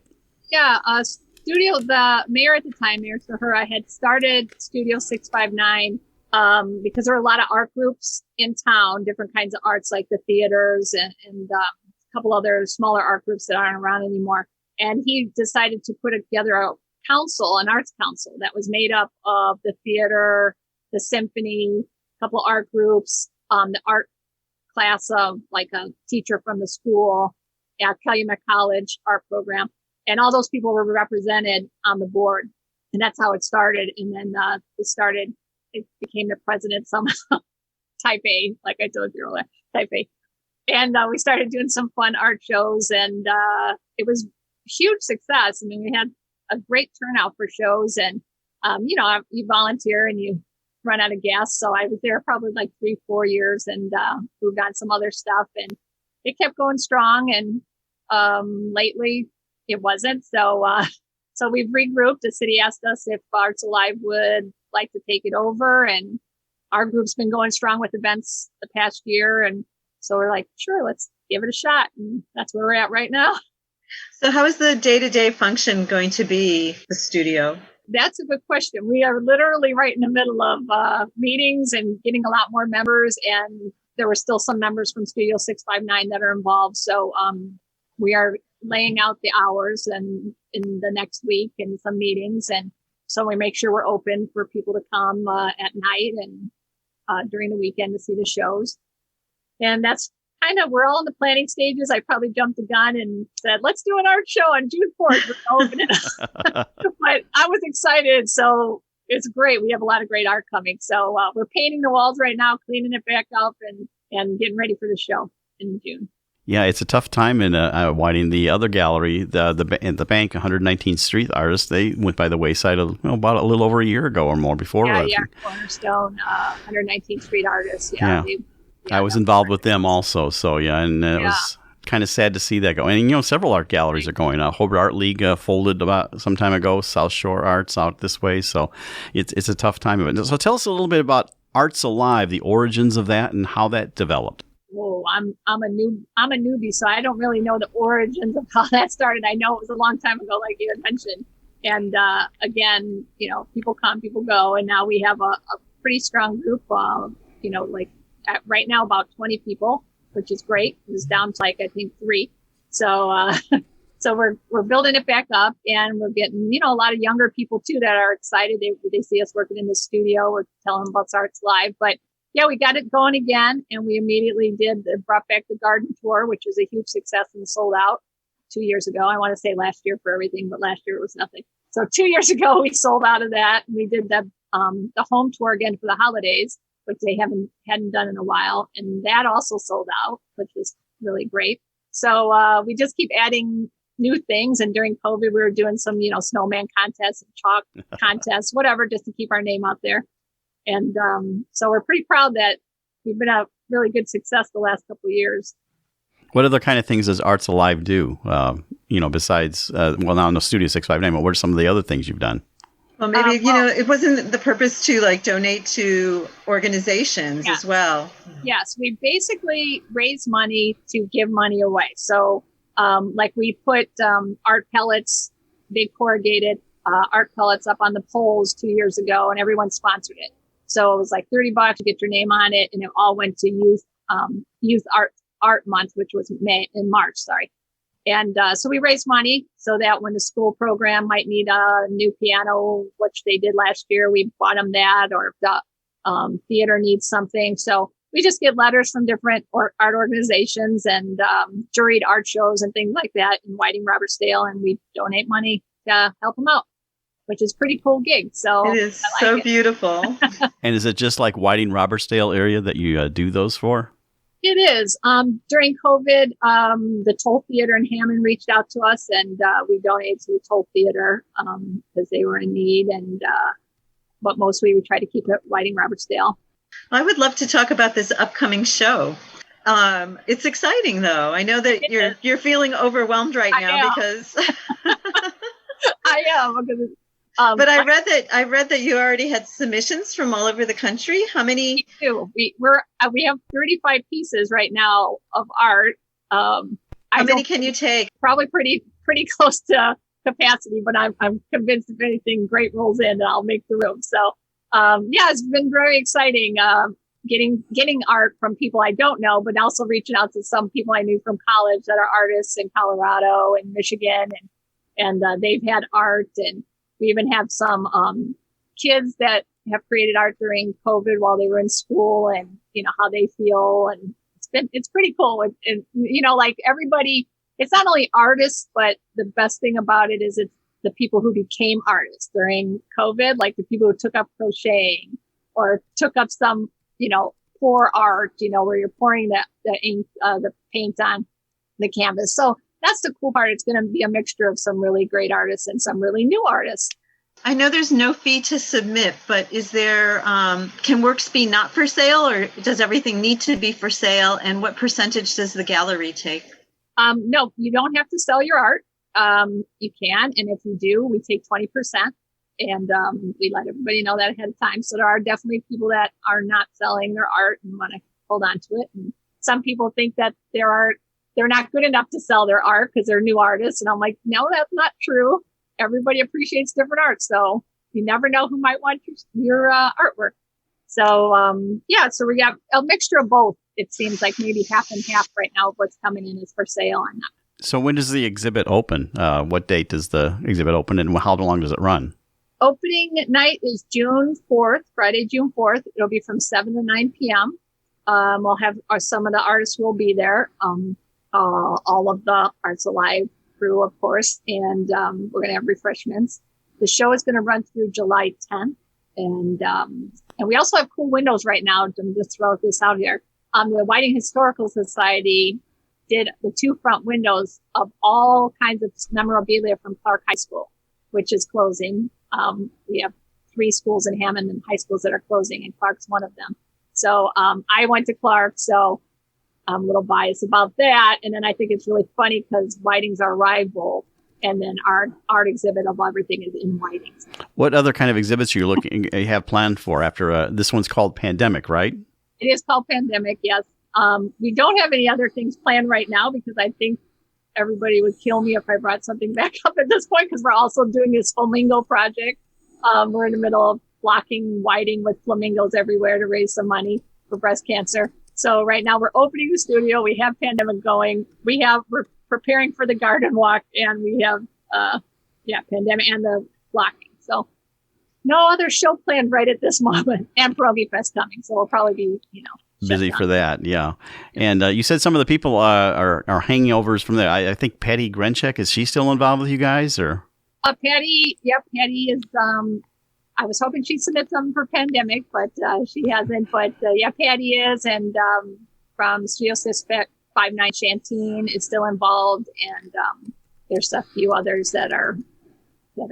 Yeah, the mayor at the time, Mayor Sahura, had started Studio 659 because there were a lot of art groups in town, different kinds of arts like the theaters and a couple other smaller art groups that aren't around anymore. And he decided to put together an arts council that was made up of the theater, the symphony, a couple art groups, the art class of like a teacher from the school at Calumet College art program. And all those people were represented on the board. And that's how it started. And then it became the president somehow, type A, like I told you earlier, type A. And we started doing some fun art shows and it was huge success. I mean, we had a great turnout for shows and, you volunteer and you run out of gas. So I was there probably like 3-4 years and moved on some other stuff and it kept going strong. And lately it wasn't. So we've regrouped. The city asked us if Arts Alive would like to take it over. And our group's been going strong with events the past year. And so we're like, sure, let's give it a shot. And that's where we're at right now. So how is the day-to-day function going to be, the studio? That's a good question. We are literally right in the middle of meetings and getting a lot more members. And there were still some members from Studio 659 that are involved. So we are laying out the hours and in the next week and some meetings. And so we make sure we're open for people to come at night and during the weekend to see the shows. And that's we're all in the planning stages. I probably jumped the gun and said, let's do an art show on June 4th. We're opening it up. But I was excited. So it's great. We have a lot of great art coming. So we're painting the walls right now, cleaning it back up and getting ready for the show in June. Yeah, it's a tough time in Whiting. The other gallery, the Bank, 119th Street artists, they went by the wayside about a little over a year ago or more before. Yeah, Cornerstone, 119th Street artists. Yeah. I was involved with them also. So, and it was kind of sad to see that go. And, several art galleries are going. Hobart Art League folded about some time ago. South Shore Arts out this way. So it's a tough time of it. So tell us a little bit about Arts Alive, the origins of that and how that developed. Oh, I'm a newbie, so I don't really know the origins of how that started. I know it was a long time ago, like you had mentioned. And again, people come, people go, and now we have a pretty strong group. Right now about 20 people, which is great. It was down to I think 3. So so we're building it back up, and we're getting a lot of younger people too that are excited. They see us working in the studio. We're telling them about Arts Live, but. Yeah, we got it going again, and we immediately brought back the garden tour, which was a huge success and sold out 2 years ago. I want to say last year for everything, but last year it was nothing. So 2 years ago, we sold out of that. We did the home tour again for the holidays, which they hadn't done in a while. And that also sold out, which was really great. So we just keep adding new things. And during COVID, we were doing some, snowman contests and chalk contests, whatever, just to keep our name out there. And so we're pretty proud that we've been a really good success the last couple of years. What other kind of things does Arts Alive do? Besides, now in the Studio 659, but what are some of the other things you've done? Well, maybe, it wasn't the purpose to donate to organizations as well. Yes, we basically raise money to give money away. So we put art pellets, big corrugated art pellets up on the poles 2 years ago, and everyone sponsored it. So it was like $30 to get your name on it, and it all went to youth art month, which was March. And so we raised money so that when the school program might need a new piano, which they did last year, we bought them that, or if the theater needs something. So we just get letters from different art organizations and juried art shows and things like that in Whiting, Robertsdale, and we donate money to help them out, which is a pretty cool gig. So it is so beautiful. And is it just like Whiting, Robertsdale area that you do those for? It is. During COVID, the Toll Theater in Hammond reached out to us, and we donated to the Toll Theater because they were in need. And but mostly we try to keep it Whiting, Robertsdale. I would love to talk about this upcoming show. It's exciting, though. I know that you're feeling overwhelmed right now because I am. Because but I read that you already had submissions from all over the country. How many? We do. We have 35 pieces right now of art. How many can you take? Probably pretty close to capacity, but I'm convinced if anything great rolls in, I'll make the room. So it's been very exciting getting art from people I don't know, but also reaching out to some people I knew from college that are artists in Colorado and Michigan, and they've had art. And we even have some kids that have created art during COVID while they were in school, and how they feel, and it's pretty cool. And like everybody, it's not only artists, but the best thing about it is it's the people who became artists during COVID, like the people who took up crocheting or took up some pour art, where you're pouring the ink, the paint on the canvas. So that's the cool part. It's going to be a mixture of some really great artists and some really new artists. I know there's no fee to submit, but is there, can works be not for sale, or does everything need to be for sale? And what percentage does the gallery take? No, you don't have to sell your art. You can. And if you do, we take 20%. And we let everybody know that ahead of time. So there are definitely people that are not selling their art and want to hold on to it. And some people think that they're not good enough to sell their art because they're new artists. And I'm like, no, that's not true. Everybody appreciates different art. So you never know who might want your artwork. So, so we got a mixture of both. It seems like maybe half and half right now of what's coming in is for sale and not. So when does the exhibit open? What date does the exhibit open, and how long does it run? Opening night is June 4th, Friday, June 4th. It'll be from 7 to 9 p.m. We'll have some of the artists will be there. All of the Arts Alive crew, of course, and we're going to have refreshments. The show is going to run through July 10th. And we also have cool windows right now. To just throw this out here. The Whiting Historical Society did the 2 front windows of all kinds of memorabilia from Clark High School, which is closing. We have 3 schools in Hammond and high schools that are closing, and Clark's one of them. So I went to Clark, so I'm a little biased about that. And then I think it's really funny because Whiting's our rival, and then our art exhibit of everything is in Whiting. What other kind of exhibits you have planned for after this one's called Pandemic, right? It is called Pandemic, yes. We don't have any other things planned right now because I think everybody would kill me if I brought something back up at this point because we're also doing this flamingo project. We're in the middle of blocking Whiting with flamingos everywhere to raise some money for breast cancer. So right now we're opening the studio. We have Pandemic going. We're preparing for the garden walk, and we have Pandemic and the blocking. So no other show planned right at this moment, and Pierogi Fest coming. So we'll probably be busy for that, yeah. And you said some of the people are hangovers from there. I think Patty Grenchek, is she still involved with you guys, or? Patty is. I was hoping she'd submit some for pandemic, but she hasn't. But yeah, Patty is, and from Studio 659, Shantine is still involved, and there's a few others that are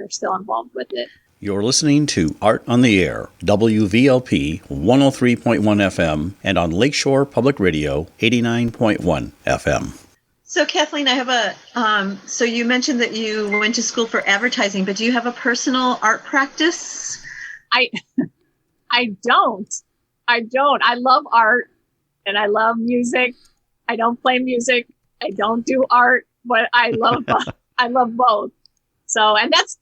still involved with it. You're listening to Art on the Air, WVLP 103.1 FM, and on Lakeshore Public Radio 89.1 FM. So Kathleen, I have so you mentioned that you went to school for advertising, but do you have a personal art practice? I don't. I love art and I love music. I don't play music. I don't do art, but I love both. So, and that's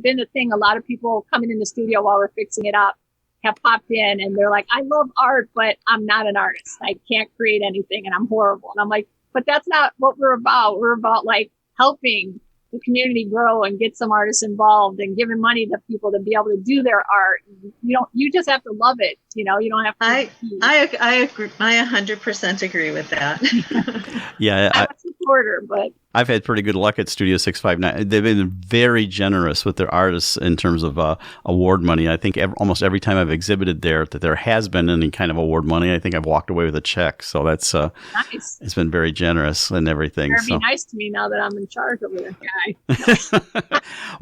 been a thing. A lot of people coming in the studio while we're fixing it up have popped in and they're like, I love art, but I'm not an artist. I can't create anything and I'm horrible. And I'm like, but that's not what we're about. We're about like helping the community grow and get some artists involved and giving money to people to be able to do their art. You just have to love it. You don't have to. I agree. I 100% agree with that. Yeah. I'm a supporter, but I've had pretty good luck at Studio 659. They've been very generous with their artists in terms of award money. I think almost every time I've exhibited there that there has been any kind of award money, I think I've walked away with a check. So that's nice. It's been very generous and everything. Better be nice to me now that I'm in charge over this guy.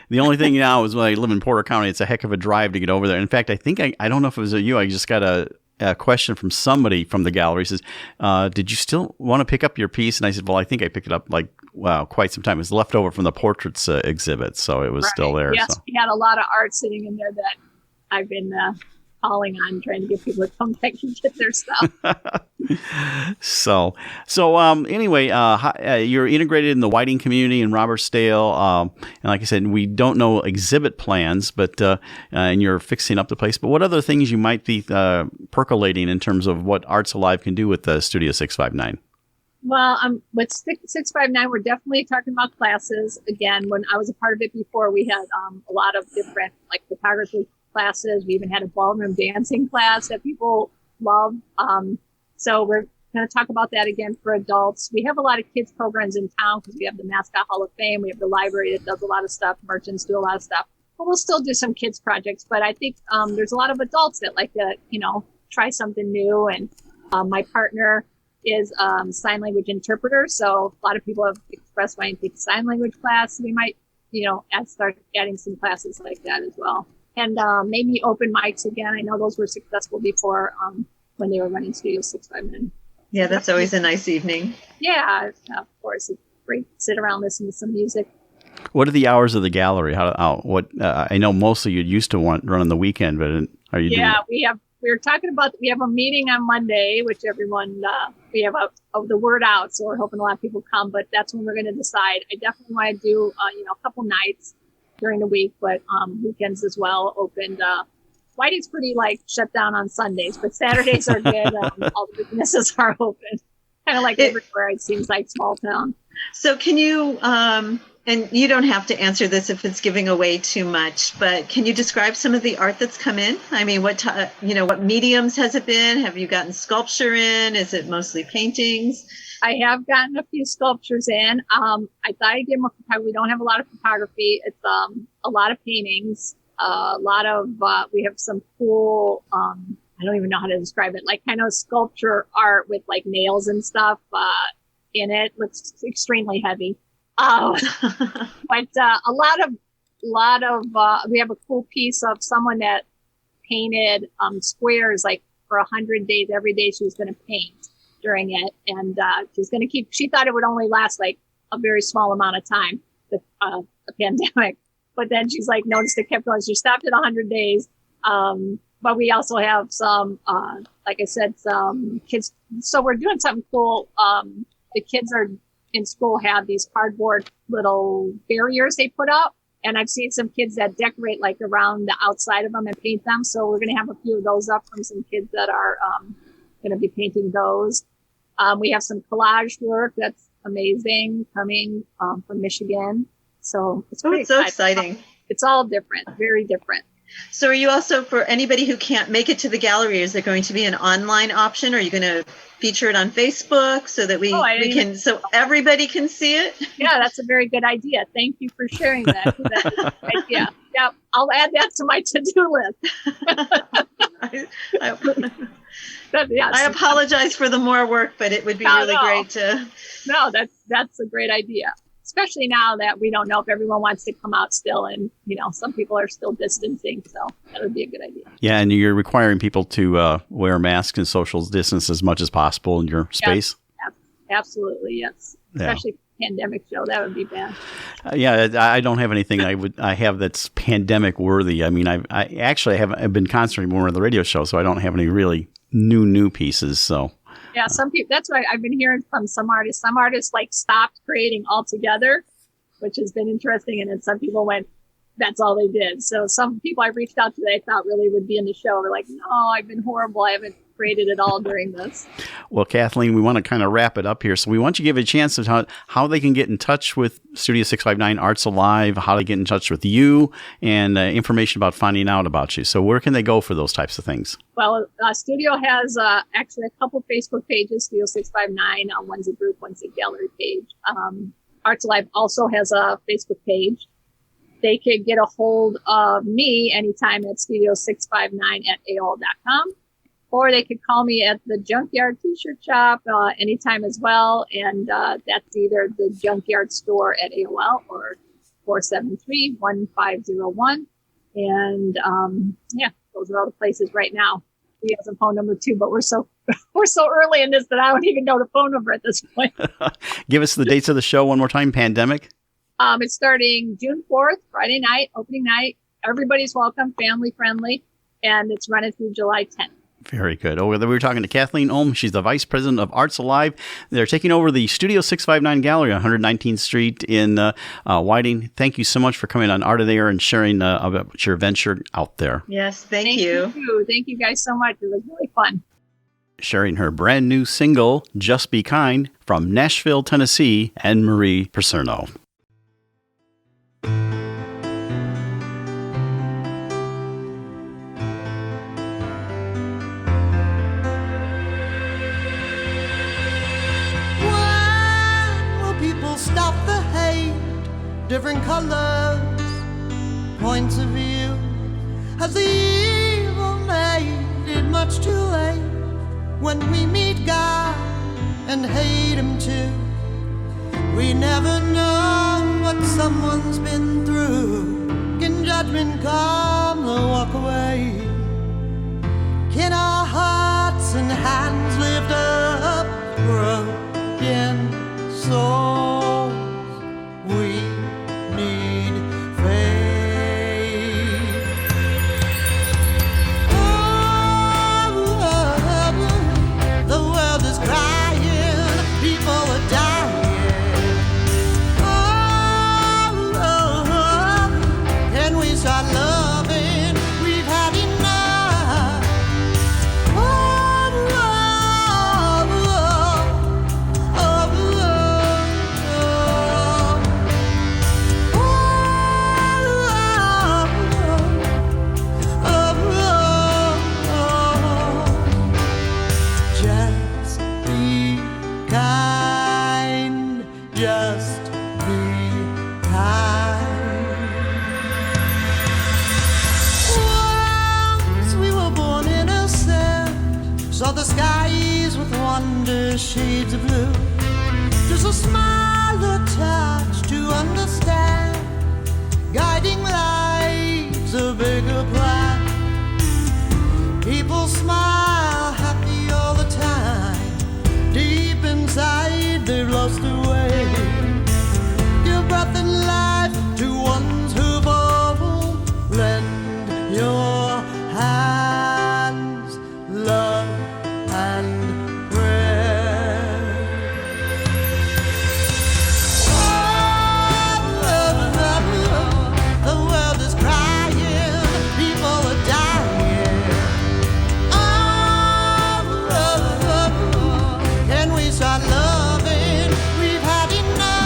The only thing now is when I live in Porter County, it's a heck of a drive to get over there. In fact, I think I don't know if it was you. I just got a question from somebody from the gallery. Says, did you still want to pick up your piece? And I said, well, I think I picked it up quite some time. It was left over from the portraits exhibit, so it was still there. Yes, so. We had a lot of art sitting in there that I've been calling on, trying to get people to come back and get their stuff. So anyway, you're integrated in the Whiting community in Robertsdale, and like I said, we don't know exhibit plans, but and you're fixing up the place. But what other things you might be percolating in terms of what Arts Alive can do with Studio 659? Well, with 659, we're definitely talking about classes. Again, when I was a part of it before, we had a lot of different like photography classes. We even had a ballroom dancing class that people love. So we're going to talk about that again for adults. We have a lot of kids programs in town because we have the Mascot Hall of Fame. We have the library that does a lot of stuff. Merchants do a lot of stuff. But we'll still do some kids projects. But I think there's a lot of adults that like to, try something new. And my partner is sign language interpreter. So a lot of people have expressed wanting to take a sign language class. We might, start adding some classes like that as well. And maybe open mics again. I know those were successful before when they were running Studio 659. Yeah, that's always a nice evening. Yeah, of course. It's great to sit around, listen to some music. What are the hours of the gallery? I know mostly you used to run on the weekend, but are you doing? Yeah, we have a meeting on Monday, which everyone, we have the word out. So we're hoping a lot of people come, but that's when we're going to decide. I definitely want to do, a couple nights during the week, but weekends as well opened. Whiting's pretty shut down on Sundays, but Saturdays are good. All the businesses are open. Kind of like everywhere. It seems like small town. So can you, and you don't have to answer this if it's giving away too much, but can you describe some of the art that's come in? I mean, what mediums has it been? Have you gotten sculpture in? Is it mostly paintings? I have gotten a few sculptures in. I thought I'd get more photography. We don't have a lot of photography. It's a lot of paintings. A lot of we have some cool. I don't even know how to describe it. Like kind of sculpture art with like nails and stuff in it. Looks extremely heavy. But a lot of we have a cool piece of someone that painted squares like for 100 days. Every day she was going to paint during it, and she's going to she thought it would only last like a very small amount of time, the pandemic, but then she's like noticed it kept going. She stopped at 100 days. But we also have some, like I said, some kids. So we're doing something cool. The kids are in school have these cardboard little barriers they put up, and I've seen some kids that decorate like around the outside of them and paint them. So we're going to have a few of those up from some kids that are going to be painting those. We have some collage work that's amazing coming from Michigan. So it's so exciting. It's all different, very different. So are you also, for anybody who can't make it to the gallery, is there going to be an online option? Are you going to feature it on Facebook so that so everybody can see it? Yeah, that's a very good idea. Thank you for sharing that. That's a good idea. Yep, I'll add that to my to-do list. I apologize for the more work, but it would be really great to. No, that's a great idea, especially now that we don't know if everyone wants to come out still, and some people are still distancing, so that would be a good idea. Yeah, and you're requiring people to wear masks and social distance as much as possible in your space. Yes, absolutely, yes. Especially pandemic show, that would be bad. I don't have anything I have that's pandemic worthy. I mean, I actually I've been concentrating more on the radio show, so I don't have any really new pieces. So yeah, some people. That's why I've been hearing from some artists. Some artists stopped creating altogether, which has been interesting. And then some people went, that's all they did. So some people I reached out to that I thought really would be in the show were like, no, I've been horrible. I haven't created it all during this. Well, Kathleen, we want to kind of wrap it up here. So we want you to give a chance of how they can get in touch with Studio 659 Arts Alive, how they get in touch with you, and information about finding out about you. So where can they go for those types of things? Well, Studio has actually a couple Facebook pages, Studio 659. One's a group, one's a gallery page. Arts Alive also has a Facebook page. They could get a hold of me anytime at studio659@aol.com. Or they could call me at the Junkyard T-shirt shop anytime as well. And that's either the Junkyard Store at AOL or 473-1501. And those are all the places right now. He has a phone number too, but we're so early in this that I don't even know the phone number at this point. Give us the dates of the show one more time. Pandemic. It's starting June 4th, Friday night, opening night. Everybody's welcome, family friendly, and it's running through July 10th. Very good. We were talking to Kathleen Ohm. She's the Vice President of Arts Alive. They're taking over the Studio 659 Gallery on 119th Street in Whiting. Thank you so much for coming on Art of the Air and sharing about your venture out there. Yes, thank you. Thank you guys so much. It was really fun. Sharing her brand new single, Just Be Kind, from Nashville, Tennessee, Anne-Marie Percerno. Stop the hate, different colors, points of view. Has the evil made it much too late when we meet God and hate Him too? We never know what someone's been through. Can judgment come or walk away? Can our hearts and hands lift up broken souls? We need faith. The world is crying, people are dying. Can we start loving? We've had enough. Saw the skies with wonder shades of blue. Just a smile, a touch to understand. Guiding lights, a bigger plan. People smile, happy all the time. Deep inside, they've lost their way. Give breath and life to ones who've all. Lend your hands, love and prayer. The world is crying, people are dying. Can we start loving? We've had enough.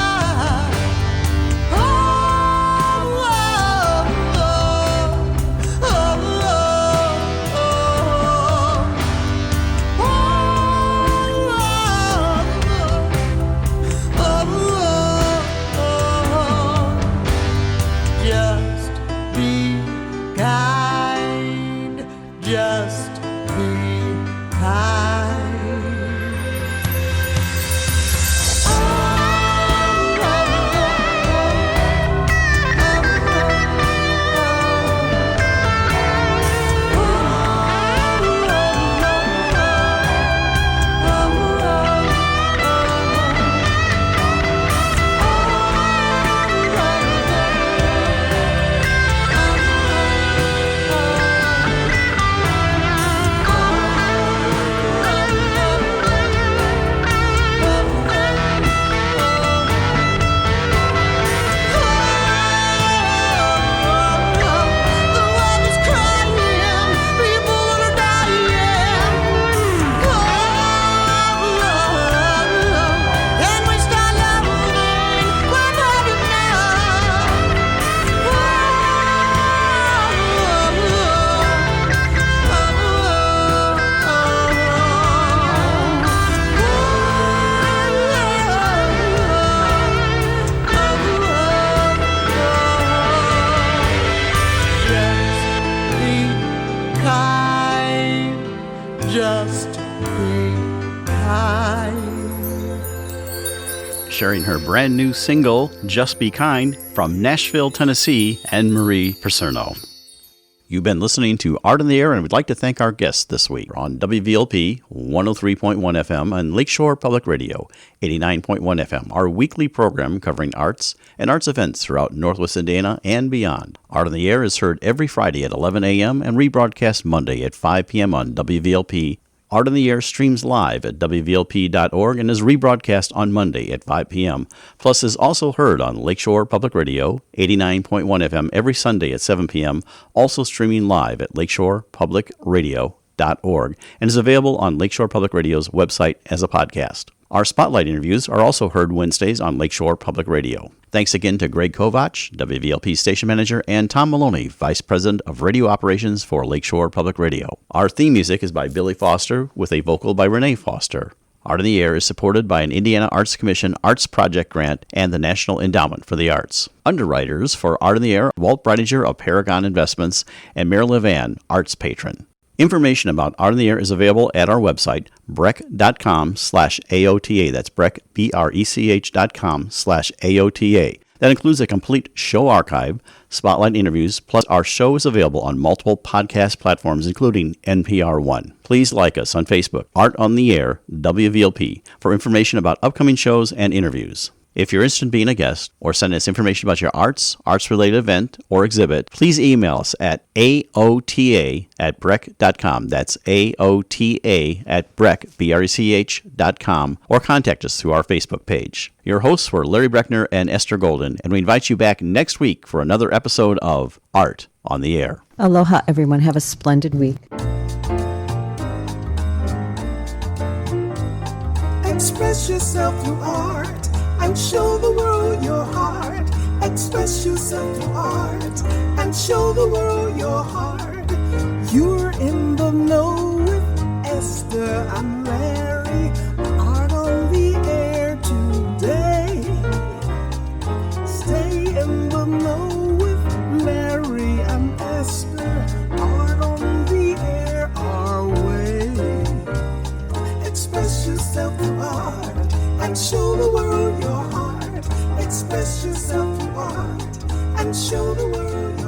Just be kind. Sharing her brand new single, Just Be Kind, from Nashville, Tennessee, Anne-Marie Percerno. You've been listening to Art in the Air, and we'd like to thank our guests this week on WVLP 103.1 FM and Lakeshore Public Radio 89.1 FM, our weekly program covering arts and arts events throughout Northwest Indiana and beyond. Art in the Air is heard every Friday at 11 a.m. and rebroadcast Monday at 5 p.m. on WVLP. Art in the Air streams live at WVLP.org and is rebroadcast on Monday at 5 p.m. Plus is also heard on Lakeshore Public Radio 89.1 FM every Sunday at 7 p.m., also streaming live at lakeshorepublicradio.org and is available on Lakeshore Public Radio's website as a podcast. Our spotlight interviews are also heard Wednesdays on Lakeshore Public Radio. Thanks again to Greg Kovach, WVLP station manager, and Tom Maloney, vice president of radio operations for Lakeshore Public Radio. Our theme music is by Billy Foster with a vocal by Renee Foster. Art in the Air is supported by an Indiana Arts Commission Arts Project Grant and the National Endowment for the Arts. Underwriters for Art in the Air, Walt Breidinger of Paragon Investments and Marilyn Levan, Arts Patron. Information about Art in the Air is available at our website, brech.com/AOTA. That's Brech, BRECH.com/AOTA. That includes a complete show archive, spotlight interviews, plus our show is available on multiple podcast platforms, including NPR One. Please like us on Facebook, Art on the Air, WVLP, for information about upcoming shows and interviews. If you're interested in being a guest or sending us information about your arts-related event or exhibit, please email us at aota@brech.com. That's aota@brech, BRECH.com, or contact us through our Facebook page. Your hosts were Larry Brechner and Esther Golden, and we invite you back next week for another episode of Art on the Air. Aloha, everyone. Have a splendid week. Express yourself through art and show the world your heart. Express yourself through art and show the world your heart. You're in the know with Esther and Larry. Art on the air today. Stay in the know with Larry and Esther. Art on the air our way. Express yourself through art and show the world your heart. Express yourself through art and show the world your heart.